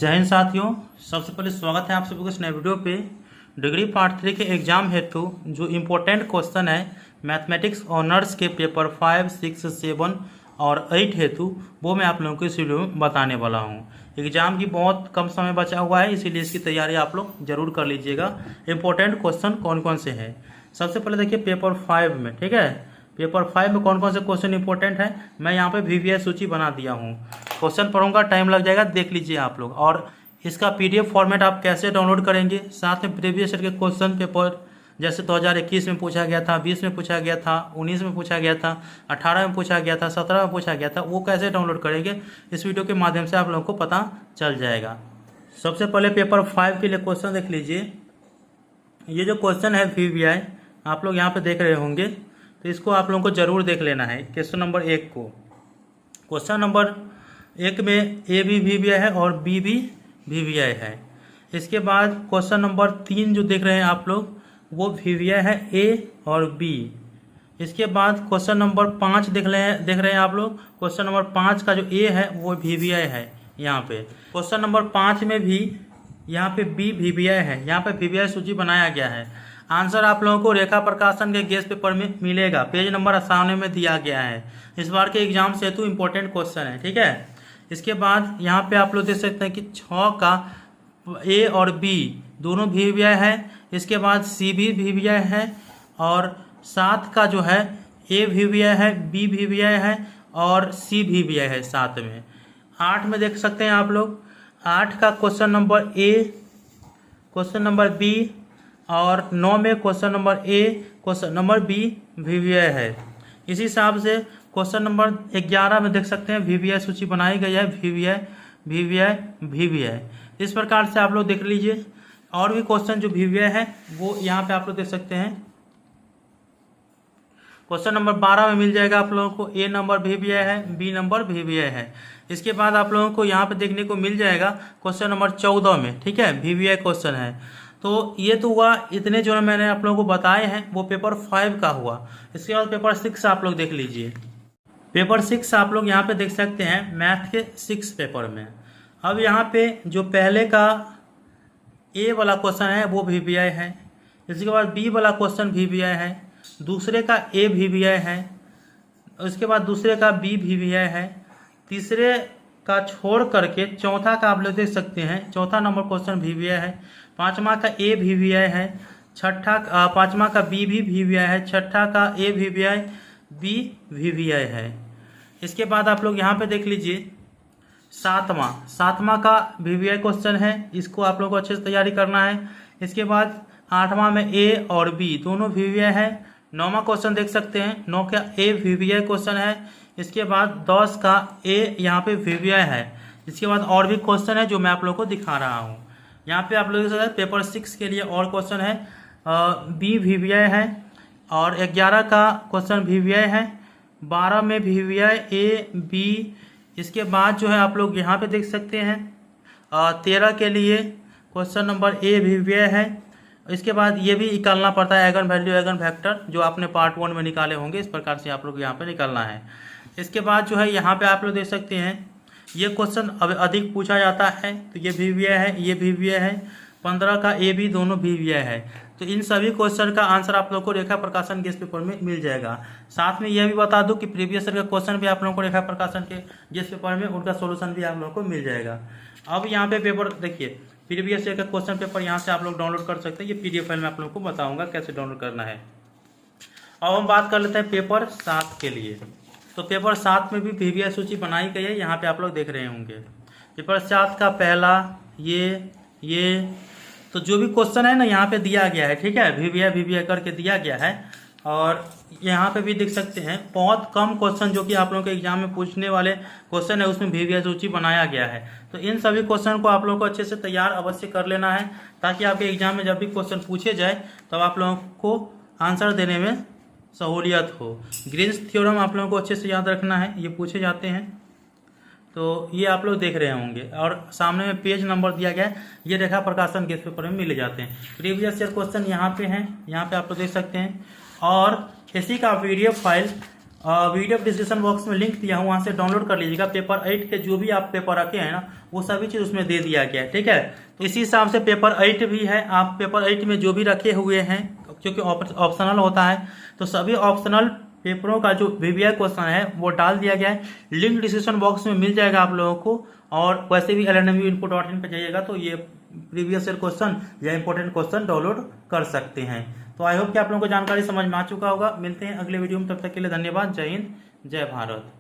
जय हिंद साथियों, सबसे पहले स्वागत है आप सभी को इस नए वीडियो पे। डिग्री पार्ट 3 के एग्जाम हेतु जो इम्पोर्टेंट क्वेश्चन है मैथमेटिक्स ऑनर्स के पेपर 5, 6, 7 और 8 हेतु वो मैं आप लोगों को इस वीडियो में बताने वाला हूँ। एग्जाम की बहुत कम समय बचा हुआ है, इसीलिए इसकी तैयारी आप लोग जरूर कर लीजिएगा। इम्पोर्टेंट क्वेश्चन कौन कौन से हैं, सबसे पहले देखिए पेपर 5 में, ठीक है। पेपर 5 में कौन कौन से क्वेश्चन इंपॉर्टेंट है मैं यहाँ पे VVI सूची बना दिया हूँ। क्वेश्चन पढ़ूंगा, टाइम लग जाएगा, देख लीजिए आप लोग। और इसका PDF फॉर्मेट आप कैसे डाउनलोड करेंगे, साथ में प्रीवियस ईयर के क्वेश्चन पेपर जैसे 2021 में पूछा गया था, 20 में पूछा गया था, 19 में पूछा गया था, 18 में पूछा गया था, 17 में पूछा गया था, वो कैसे डाउनलोड करेंगे इस वीडियो के माध्यम से आप लोगों को पता चल जाएगा। सबसे पहले पेपर 5 के लिए क्वेश्चन देख लीजिए। ये जो क्वेश्चन है VVI आप लोग यहाँ पे देख रहे होंगे, तो इसको आप लोगों को जरूर देख लेना है। क्वेश्चन नंबर 1 को, क्वेश्चन नंबर 1 में A भी VVI है और B भी VVI है। इसके बाद क्वेश्चन नंबर 3 जो देख रहे हैं आप लोग वो VVI है A और B। इसके बाद क्वेश्चन नंबर 5 देख रहे हैं आप लोग। क्वेश्चन नंबर 5 का जो A है वो VVI है यहाँ पे। क्वेश्चन नंबर 5 में भी यहाँ पे B VVI है, यहाँ पे VVI सूची बनाया गया है। आंसर आप लोगों को रेखा प्रकाशन के गेस्ट पेपर में मिलेगा, पेज नंबर सामने में दिया गया है। इस बार के एग्जाम से हेतु इम्पोर्टेंट क्वेश्चन है, ठीक है। इसके बाद यहाँ पे आप लोग देख सकते हैं कि 6 का A और B दोनों VVI है। इसके बाद C भी VVI है और 7 का जो है A VVI है, B VVI है और C VVI है साथ में। 8 में देख सकते हैं आप लोग, 8 का question number A, question number B और 9 में question number A, question number B VVI है। इसी हिसाब से क्वेश्चन नंबर 11 में देख सकते हैं VVI सूची बनाई गई है, VVI। इस प्रकार से आप लोग देख लीजिए। और भी क्वेश्चन जो VVI है वो यहाँ पे आप लोग देख सकते हैं। क्वेश्चन नंबर 12 में मिल जाएगा आप लोगों को, A नंबर VVI है, B नंबर VVI है। इसके बाद आप लोगों को यहाँ पे देखने को मिल जाएगा क्वेश्चन नंबर 14 में, ठीक है, VVI क्वेश्चन है। तो ये तो हुआ, इतने जो मैंने आप लोगों को बताए हैं वो पेपर 5 का हुआ। इसके बाद पेपर 6 आप लोग देख लीजिए। पेपर 6 आप लोग यहाँ पे देख सकते हैं मैथ के 6 पेपर में। अब यहाँ पे जो पहले का A वाला क्वेश्चन है वो VVI है। इसके बाद B वाला क्वेश्चन VVI है, दूसरे का A VVI है, उसके बाद दूसरे का B VVI है, तीसरे का छोड़ करके चौथा का आप लोग देख सकते हैं, चौथा नंबर क्वेश्चन VVI है, पांचवा का A VVI है, पांचवा का B भी VVI है, छठा का A VVI, B VVI है। इसके बाद आप लोग यहाँ पे देख लीजिए सातवां का VVI क्वेश्चन है, इसको आप लोगों को अच्छे से तैयारी करना है। इसके बाद 8वां में A और B दोनों VVI है। 9वां क्वेश्चन देख सकते हैं, 9 का A VVI क्वेश्चन है। इसके बाद 10 का A यहाँ पे VVI है। इसके बाद और भी क्वेश्चन है जो मैं आप लोगों को दिखा रहा हूँ। यहाँ पे आप लोग पेपर 6 के लिए और क्वेश्चन है, B VVI है और 11 का क्वेश्चन VVI है, 12 में VVI A B। इसके बाद जो है आप लोग यहाँ पे देख सकते हैं 13 के लिए क्वेश्चन नंबर A VVI है। इसके बाद ये भी निकालना पड़ता है एगन वैल्यू एगन फैक्टर, जो आपने पार्ट 1 में निकाले होंगे। इस प्रकार से आप लोग यहाँ पे निकालना है। इसके बाद जो है यहाँ पे आप लोग देख सकते हैं ये क्वेश्चन अब अधिक पूछा जाता है, तो ये VVI है, ये VVI है। 15 का A B दोनों VVI है। तो इन सभी क्वेश्चन का आंसर आप लोग को रेखा प्रकाशन गेस्ट पेपर में मिल जाएगा। साथ में यह भी बता दूं कि प्रीवियस ईयर का क्वेश्चन भी आप लोगों को रेखा प्रकाशन के गेस्ट पेपर में उनका सोल्यूशन भी आप लोगों को मिल जाएगा। अब यहाँ पे पेपर देखिए, प्रीवियस ईयर का क्वेश्चन पेपर यहाँ से आप लोग डाउनलोड कर सकते हैं। ये PDF फाइल में आप लोगों को बताऊंगा कैसे डाउनलोड करना है। अब हम बात कर लेते हैं पेपर 7 के लिए। तो पेपर 7 में भी VVI सूची बनाई गई है, यहाँ पे आप लोग देख रहे होंगे। पेपर 7 का पहला ये तो जो भी क्वेश्चन है ना यहाँ पे दिया गया है, ठीक है, VVI करके दिया गया है। और यहाँ पे भी देख सकते हैं बहुत कम क्वेश्चन जो कि आप लोगों के एग्जाम में पूछने वाले क्वेश्चन है उसमें VVI सूची बनाया गया है। तो इन सभी क्वेश्चन को आप लोगों को अच्छे से तैयार अवश्य कर लेना है, ताकि आपके एग्जाम में जब भी क्वेश्चन पूछे जाए तब आप लोगों को आंसर देने में सहूलियत हो। ग्रीन्स थ्योरम आप लोगों को अच्छे से याद रखना है, ये पूछे जाते हैं। तो ये आप लोग देख रहे होंगे और सामने में पेज नंबर दिया गया है, ये रेखा प्रकाशन गेस्ट पेपर में मिले जाते हैं। प्रीवियस ईयर क्वेश्चन यहाँ पे हैं, यहाँ पे आप लोग देख सकते हैं। और इसी का PDF file video description box में लिंक दिया हूँ, वहाँ से डाउनलोड कर लीजिएगा। पेपर 8 के जो भी आप पेपर रखे हैं ना, वो सभी चीज़ उसमें दे दिया गया है, ठीक है। तो इसी हिसाब से पेपर 8 भी है, आप पेपर 8 में जो भी रखे हुए हैं, क्योंकि ऑप्शनल होता है, तो सभी ऑप्शनल पेपरों का जो वीवीआई क्वेश्चन है वो डाल दिया गया है। लिंक डिस्क्रिप्शन बॉक्स में मिल जाएगा आप लोगों को। और वैसे भी lnmuinfo.in पे जाइएगा तो ये प्रीवियस ईयर क्वेश्चन या इंपॉर्टेंट क्वेश्चन डाउनलोड कर सकते हैं। तो आई होप कि आप लोगों को जानकारी समझ में आ चुका होगा। मिलते हैं अगले वीडियो में, तब तक के लिए धन्यवाद। जय हिंद, जय भारत।